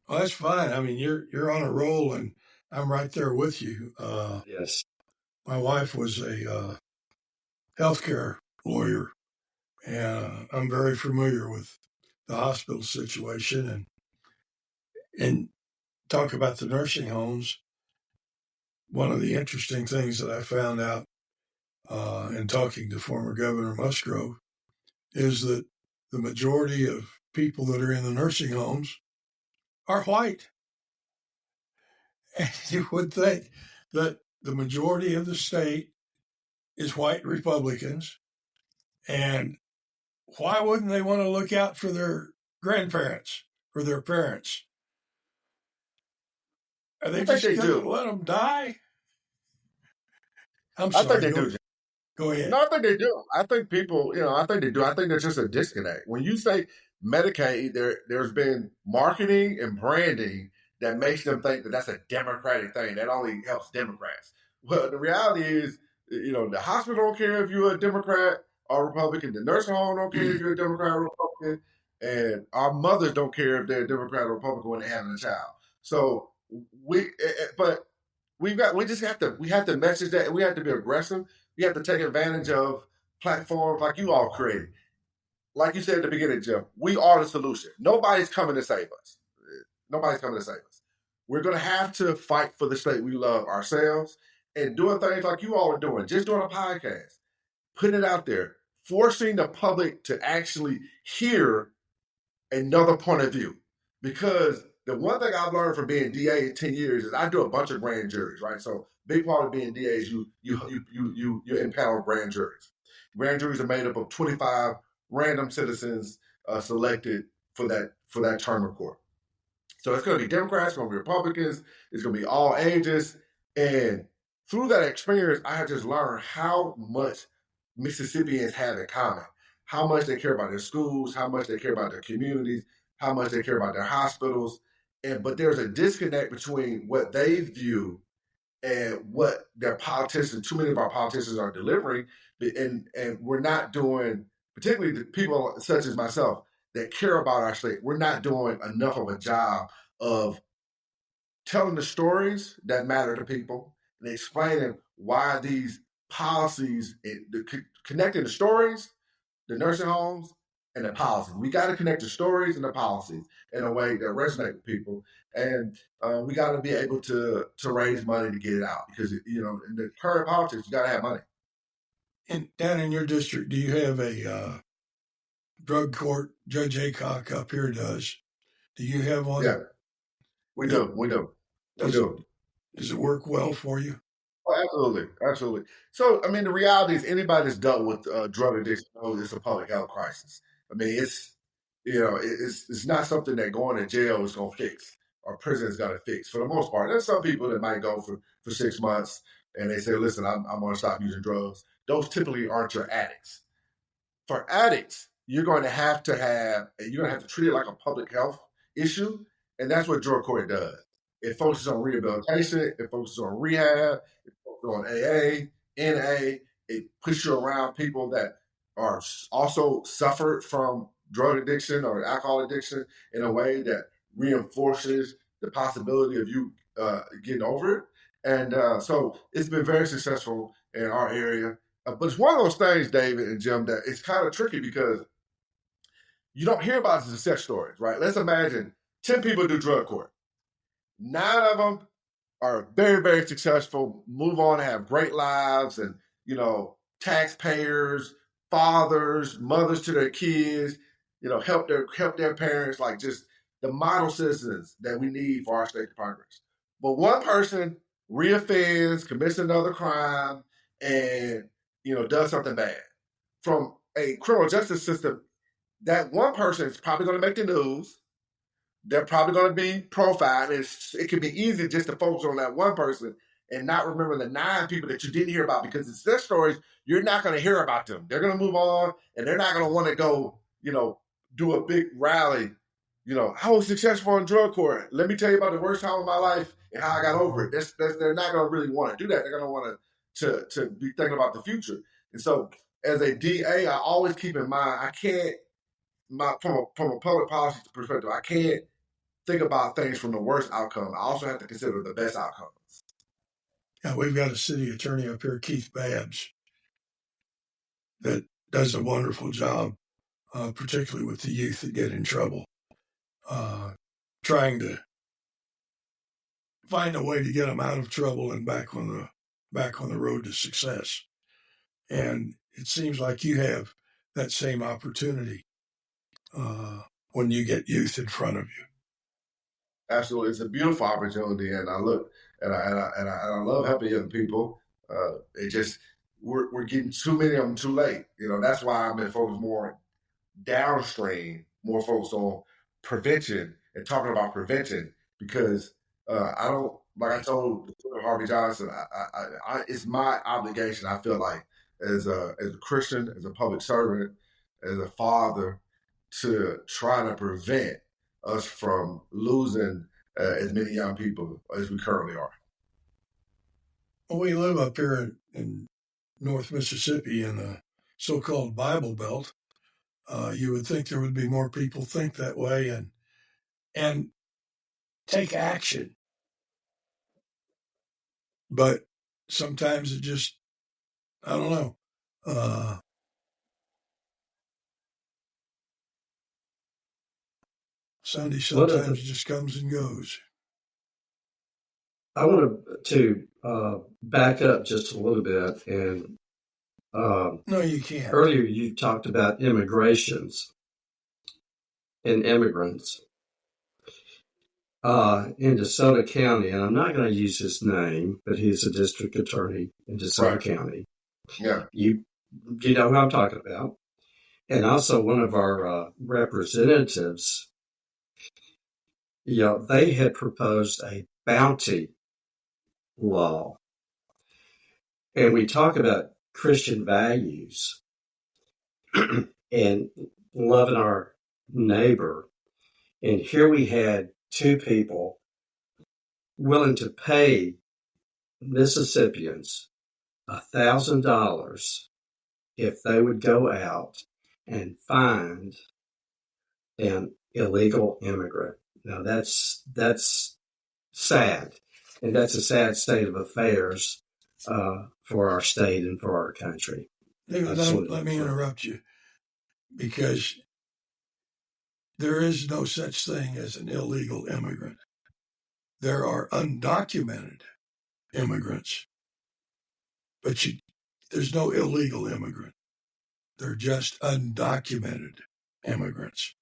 Well, that's fine. I mean, you're on a roll, and I'm right there with you. Yes. My wife was a healthcare lawyer, and I'm very familiar with the hospital situation. And talk about the nursing homes. One of the interesting things that I found out in talking to former Governor Musgrove is that the majority of people that are in the nursing homes are white. And you would think that the majority of the state is white Republicans. And why wouldn't they want to look out for their grandparents or their parents? Are they just going to let them die? I'm sorry. I think they do. Go ahead. No, I think they do. I think people, I think they do. I think there's just a disconnect. When you say Medicaid, there's been marketing and branding that makes them think that that's a Democratic thing. That only helps Democrats. Well, the reality is, the hospital don't care if you're a Democrat or Republican. The nursing home don't care if you're a Democrat or Republican. And our mothers don't care if they're a Democrat or Republican when they're having a child. So we have to message that, and we have to be aggressive. We have to take advantage of platforms like you all created. Like you said at the beginning, Jim, we are the solution. Nobody's coming to save us. We're going to have to fight for the state we love ourselves and doing things like you all are doing, just doing a podcast, putting it out there, forcing the public to actually hear another point of view. Because the one thing I've learned from being DA in 10 years is I do a bunch of grand juries, right? So big part of being DA is you impanel grand juries. Grand juries are made up of 25 random citizens selected for that term of court. So it's going to be Democrats, it's going to be Republicans, it's going to be all ages. And through that experience, I have just learned how much Mississippians have in common, how much they care about their schools, how much they care about their communities, how much they care about their hospitals. But there's a disconnect between what they view and what their politicians, too many of our politicians are delivering. And we're not doing, particularly the people such as myself that care about our state, we're not doing enough of a job of telling the stories that matter to people and explaining why these policies, connecting the stories, the nursing homes, and the policies. We got to connect the stories and the policies in a way that resonate with people. And we got to be able to raise money to get it out because, in the current politics, you got to have money. And down in your district, do you have a drug court? Judge Aycock up here does. Do you have one? Yeah, we do. Does it work well for you? Oh, absolutely. So, the reality is anybody that's dealt with drug addiction knows it's a public health crisis. It's not something that going to jail is going to fix or prison is going to fix for the most part. There's some people that might go for 6 months and they say, listen, I'm going to stop using drugs. those typically aren't your addicts. For addicts, you're going to have to treat it like a public health issue, and that's what drug court does. It focuses on rehabilitation, it focuses on rehab, it focuses on AA, NA. It puts you around people that are also suffered from drug addiction or alcohol addiction in a way that reinforces the possibility of you getting over it. And so it's been very successful in our area. But it's one of those things, David and Jim, that it's kind of tricky because you don't hear about the success stories, right? Let's imagine 10 people do drug court. 9 of them are very, very successful, move on, have great lives, and, taxpayers, fathers, mothers to their kids, help their parents, like just the model citizens that we need for our state of progress. But one person reoffends, commits another crime, and does something bad. From a criminal justice system, that one person is probably going to make the news. They're probably going to be profiled. It can be easy just to focus on that one person and not remember the 9 people that you didn't hear about, because it's their stories. You're not going to hear about them. They're going to move on, and they're not going to want to go, do a big rally. I was successful in drug court. Let me tell you about the worst time of my life and how I got over it. They're not going to really want to do that. They're going to want to be thinking about the future. And so as a DA, I always keep in mind, from a public policy perspective, I can't think about things from the worst outcome. I also have to consider the best outcomes. Yeah, we've got a city attorney up here, Keith Babbs, that does a wonderful job, particularly with the youth that get in trouble, trying to find a way to get them out of trouble and back on the road to success. And it seems like you have that same opportunity when you get youth in front of you. Absolutely, it's a beautiful opportunity, and I love helping young people. We're getting too many of them too late. That's why I've been focused more downstream, more focused on prevention and talking about prevention, because I don't, like I told Harvey Johnson, it's my obligation. I feel like as a Christian, as a public servant, as a father, to try to prevent us from losing as many young people as we currently are. Well, we live up here in North Mississippi in the so-called Bible Belt. You would think there would be more people think that way and take action. But sometimes it just, I don't know. Sunday sometimes just comes and goes. I want to back up just a little bit. And no, you can't. Earlier you talked about immigrations and immigrants in DeSoto County, and I'm not going to use his name, but he's a district attorney in DeSoto County. Yeah, you know who I'm talking about, and also one of our representatives. They had proposed a bounty law, and we talk about Christian values and loving our neighbor. And here we had 2 people willing to pay Mississippians $1,000 if they would go out and find an illegal immigrant. Now that's sad, and that's a sad state of affairs for our state and for our country. David, let me interrupt you, because there is no such thing as an illegal immigrant. There are undocumented immigrants, but there's no illegal immigrant. They're just undocumented immigrants.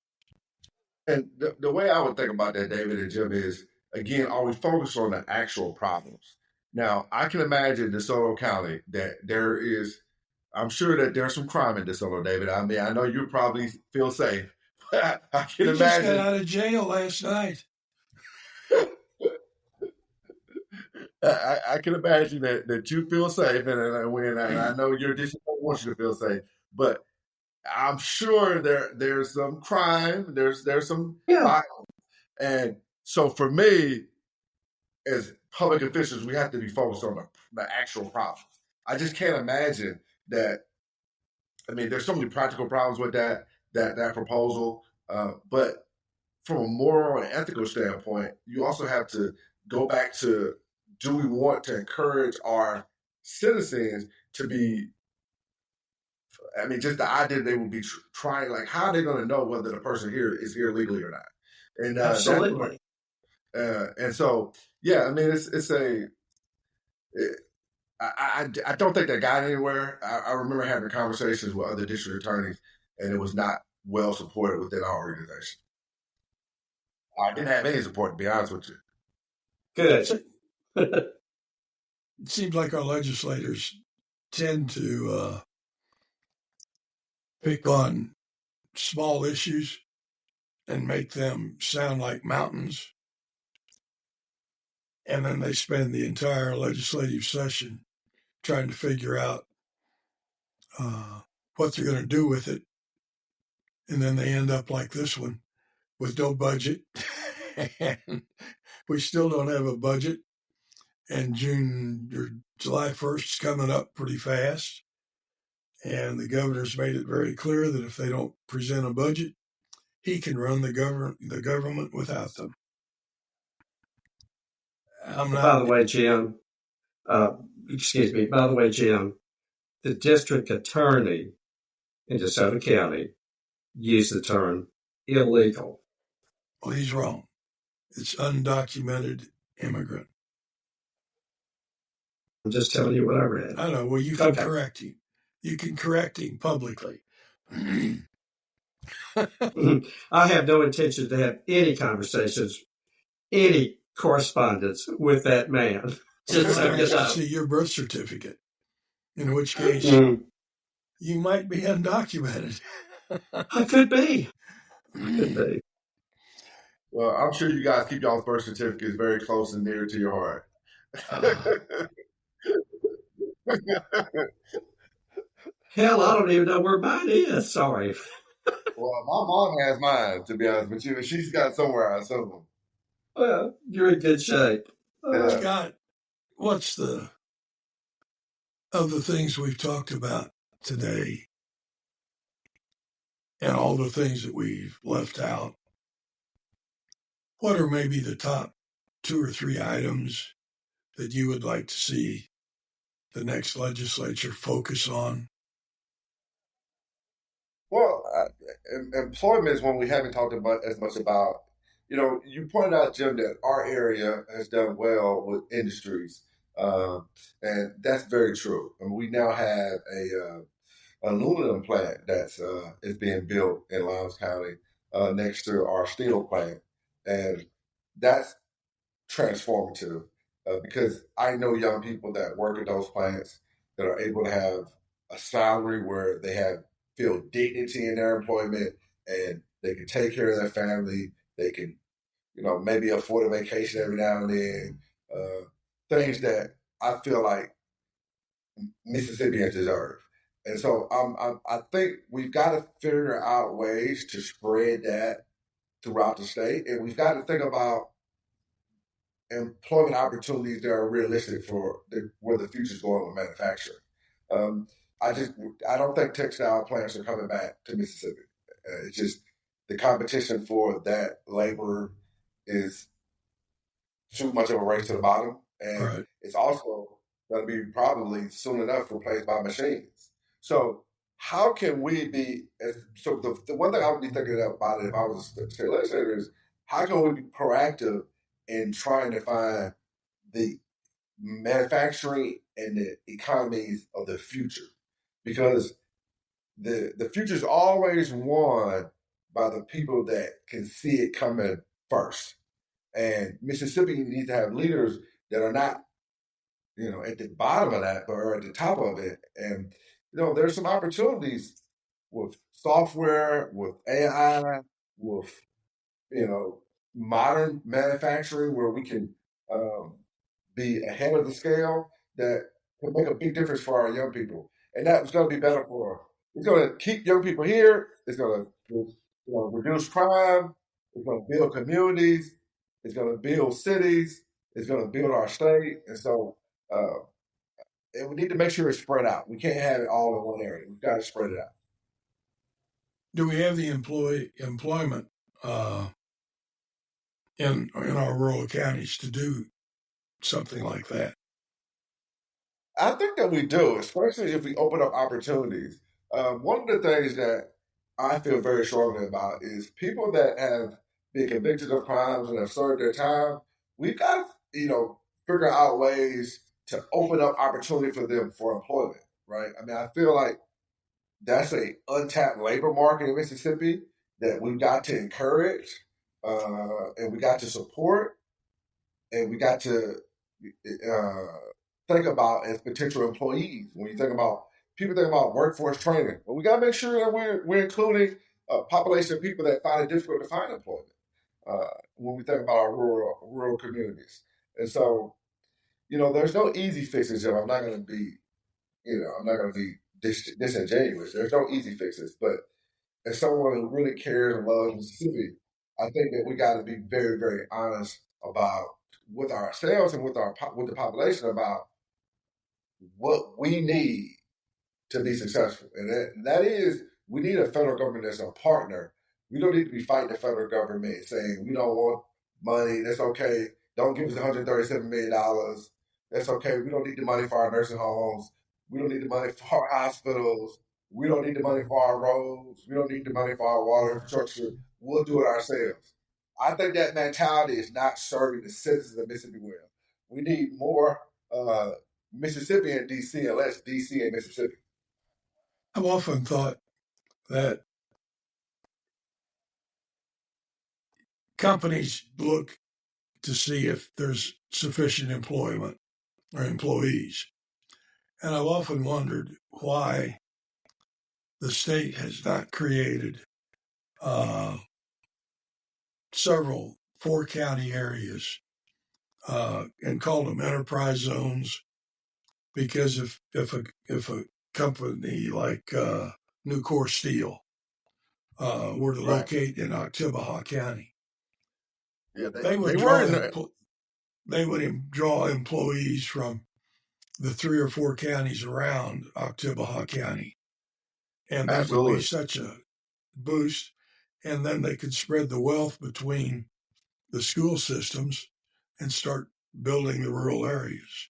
And the way I would think about that, David and Jim, is, again, are we focused on the actual problems? Now, I can imagine DeSoto County that I'm sure that there's some crime in DeSoto, David. I mean, I know you probably feel safe. I can imagine. Just got out of jail last night. I can imagine that you feel safe, and I know your district wants you to feel safe, but I'm sure there's some crime, there's some violence, and so for me, as public officials, we have to be focused on the actual problems. I just can't imagine that. I mean, there's so many practical problems with that proposal, but from a moral and ethical standpoint, you also have to go back to: do we want to encourage our citizens to be? I mean, just the idea they would be trying, like, how are they going to know whether the person here is here legally or not? And Absolutely. And so, yeah, I mean, it's a. I don't think that got anywhere. I remember having conversations with other district attorneys, and it was not well supported within our organization. I didn't have any support, to be honest with you. Good. It seems like our legislators tend to pick on small issues and make them sound like mountains. And then they spend the entire legislative session trying to figure out what they're going to do with it. And then they end up like this one with no budget. And we still don't have a budget. And June or July 1st is coming up pretty fast. And the governor's made it very clear that if they don't present a budget, he can run the government without them. By the way, Jim, the district attorney in DeSoto County used the term illegal. Well, he's wrong. It's undocumented immigrant. I'm just telling you what I read. I know. Well, you can correct him. You can correct him publicly. I have no intention to have any conversations, any correspondence with that man. Just so you know. See your birth certificate, in which case you might be undocumented. I could be. Could be. Well, I'm sure you guys keep y'all's birth certificates very close and near to your heart. Hell, I don't even know where mine is. Sorry. Well, my mom has mine, to be honest with you. She's got somewhere, I assume. Well, you're in good shape. Scott, what's of the things we've talked about today and all the things that we've left out, what are maybe the top 2 or 3 items that you would like to see the next legislature focus on? Well, employment is one we haven't talked about as much about. You know, you pointed out, Jim, that our area has done well with industries, and that's very true. I mean, we now have a aluminum plant that's is being built in Lowndes County next to our steel plant, and that's transformative because I know young people that work at those plants that are able to have a salary where they feel dignity in their employment, and they can take care of their family. They can, maybe afford a vacation every now and then. Things that I feel like Mississippians deserve. And so I think we've got to figure out ways to spread that throughout the state, and we've got to think about employment opportunities that are realistic for where the future's going with manufacturing. I don't think textile plants are coming back to Mississippi. It's just the competition for that labor is too much of a race to the bottom, and it's also going to be probably soon enough replaced by machines. So how can we be? So the one thing I would be thinking about if I was a state legislator is how can we be proactive in trying to find the manufacturing and the economies of the future, because the future is always won by the people that can see it coming first. And Mississippi needs to have leaders that are not, at the bottom of that, but are at the top of it. And, there's some opportunities with software, with AI, with, modern manufacturing where we can be ahead of the scale that can make a big difference for our young people. And that's going to be better for, it's going to keep young people here. It's going to reduce crime. It's going to build communities. It's going to build cities. It's going to build our state. And so, and we need to make sure it's spread out. We can't have it all in one area. We've got to spread it out. Do we have the employment in our rural counties to do something like that? I think that we do, especially if we open up opportunities. One of the things that I feel very strongly about is people that have been convicted of crimes and have served their time. We've got to, figure out ways to open up opportunity for them for employment, right? I mean, I feel like that's a untapped labor market in Mississippi that we've got to encourage, and we got to support, and we got to think about as potential employees. When you think about people think about workforce training, well, we got to make sure that we're including a population of people that find it difficult to find employment. When we think about our rural communities, and so there's no easy fixes. I'm not going to be, disingenuous. There's no easy fixes, but as someone who really cares and loves Mississippi, I think that we got to be very, very honest about with ourselves and with the population about what we need to be successful, and that is we need a federal government that's a partner. We don't need to be fighting the federal government saying we don't want money. That's okay. Don't give us $137 million. That's okay. We don't need the money for our nursing homes. We don't need the money for our hospitals. We don't need the money for our roads. We don't need the money for our water infrastructure. We'll do it ourselves. I think that mentality is not serving the citizens of Mississippi well. We need more Mississippi and D.C. and less D.C. and Mississippi. I've often thought that companies look to see if there's sufficient employment or employees. And I've often wondered why the state has not created several 4-county areas and called them enterprise zones. Because if a company like Nucor Steel were to locate in Oktibbeha County, they would draw employees from the 3 or 4 counties around Oktibbeha County, and that Absolutely. would be such a boost. And then they could spread the wealth between the school systems and start building the rural areas.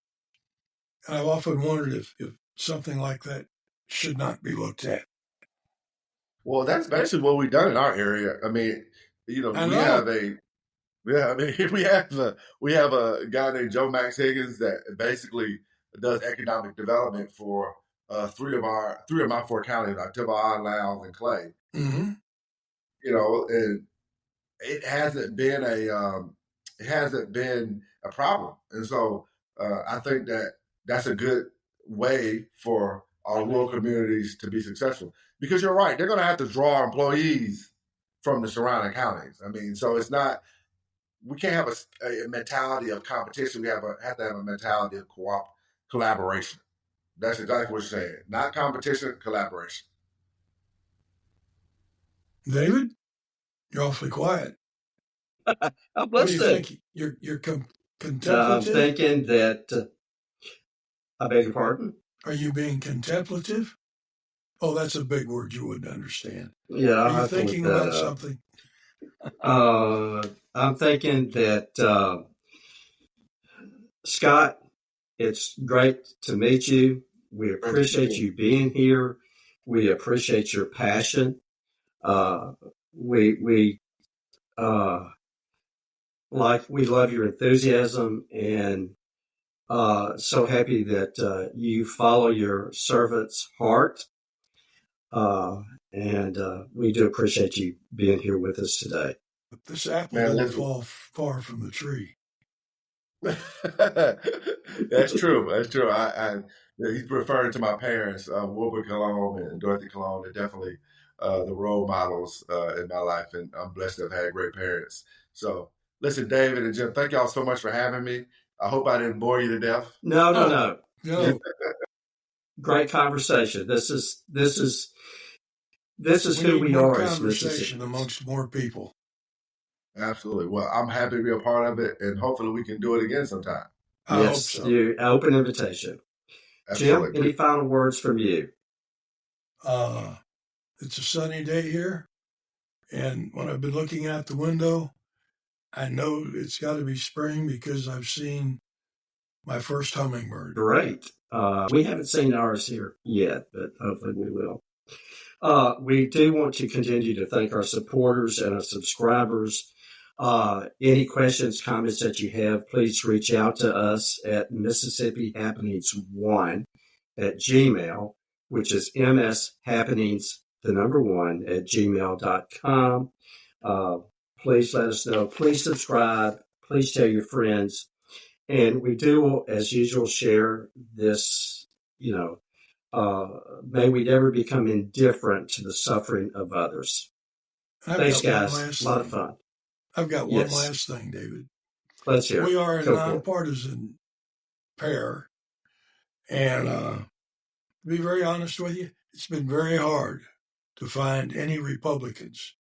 And I've often wondered if something like that should not be looked at. Well, that's basically what we've done in our area. I mean, we have a guy named Joe Max Higgins that basically does economic development for 3 of my 4 counties, Oktibbeha, Lowndes, and Clay. Mm-hmm. And it hasn't been a problem, and so I think that that's a good way for our rural communities to be successful. Because you're right, they're going to have to draw employees from the surrounding counties. I mean, so it's not. We can't have a mentality of competition. We have to have a mentality of collaboration. That's exactly what you're saying. Not competition, collaboration. David, you're awfully quiet. I'm What do you listening. think? You're contemplative? I'm thinking that. I beg your pardon? Are you being contemplative? Oh, that's a big word you wouldn't understand. Yeah, Are you thinking about something? I'm thinking that, Scott, it's great to meet you. We appreciate you being here. We appreciate your passion. We love your enthusiasm, and so happy that you follow your servant's heart. And we do appreciate you being here with us today. But this apple didn't fall far from the tree. That's true. That's true. He's referring to my parents, Wilbur Colom and Dorothy Colom. They're definitely the role models in my life, and I'm blessed to have had great parents. So, listen, David and Jim, thank y'all so much for having me. I hope I didn't bore you to death. No. No. Great conversation. This is who we are as conversation Mississippians. Amongst more people. Absolutely. Well, I'm happy to be a part of it, and hopefully we can do it again sometime. I hope so. Open invitation. Absolutely. Jim, any final words from you? It's a sunny day here, and when I've been looking out the window, I know it's got to be spring because I've seen my first hummingbird. Great. We haven't seen ours here yet, but hopefully we will. We do want to continue to thank our supporters and our subscribers. Any questions, comments that you have, please reach out to us at Mississippi Happenings 1 at Gmail, which is mshappenings, the number 1 at gmail.com. Please let us know. Please subscribe. Please tell your friends. And we do, as usual, share this, may we never become indifferent to the suffering of others. Thanks, guys. A lot of fun. I've got one last thing, David. Let's hear it. We are a nonpartisan pair. And to be very honest with you, it's been very hard to find any Republicans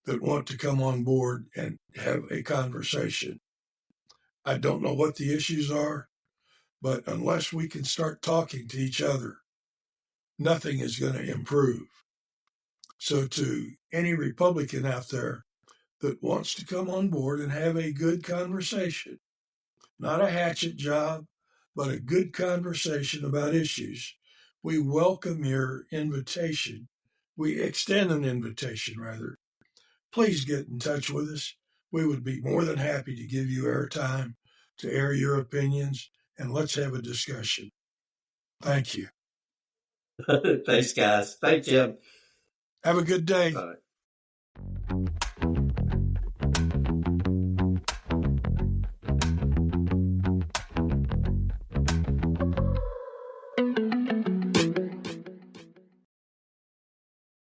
that want to come on board and have a conversation. I don't know what the issues are, but unless we can start talking to each other, nothing is going to improve. So to any Republican out there that wants to come on board and have a good conversation, not a hatchet job, but a good conversation about issues, we welcome your invitation. We extend an invitation, rather. Please get in touch with us. We would be more than happy to give you airtime to air your opinions, and let's have a discussion. Thank you. Thanks, guys. Thank you. Have a good day. Bye.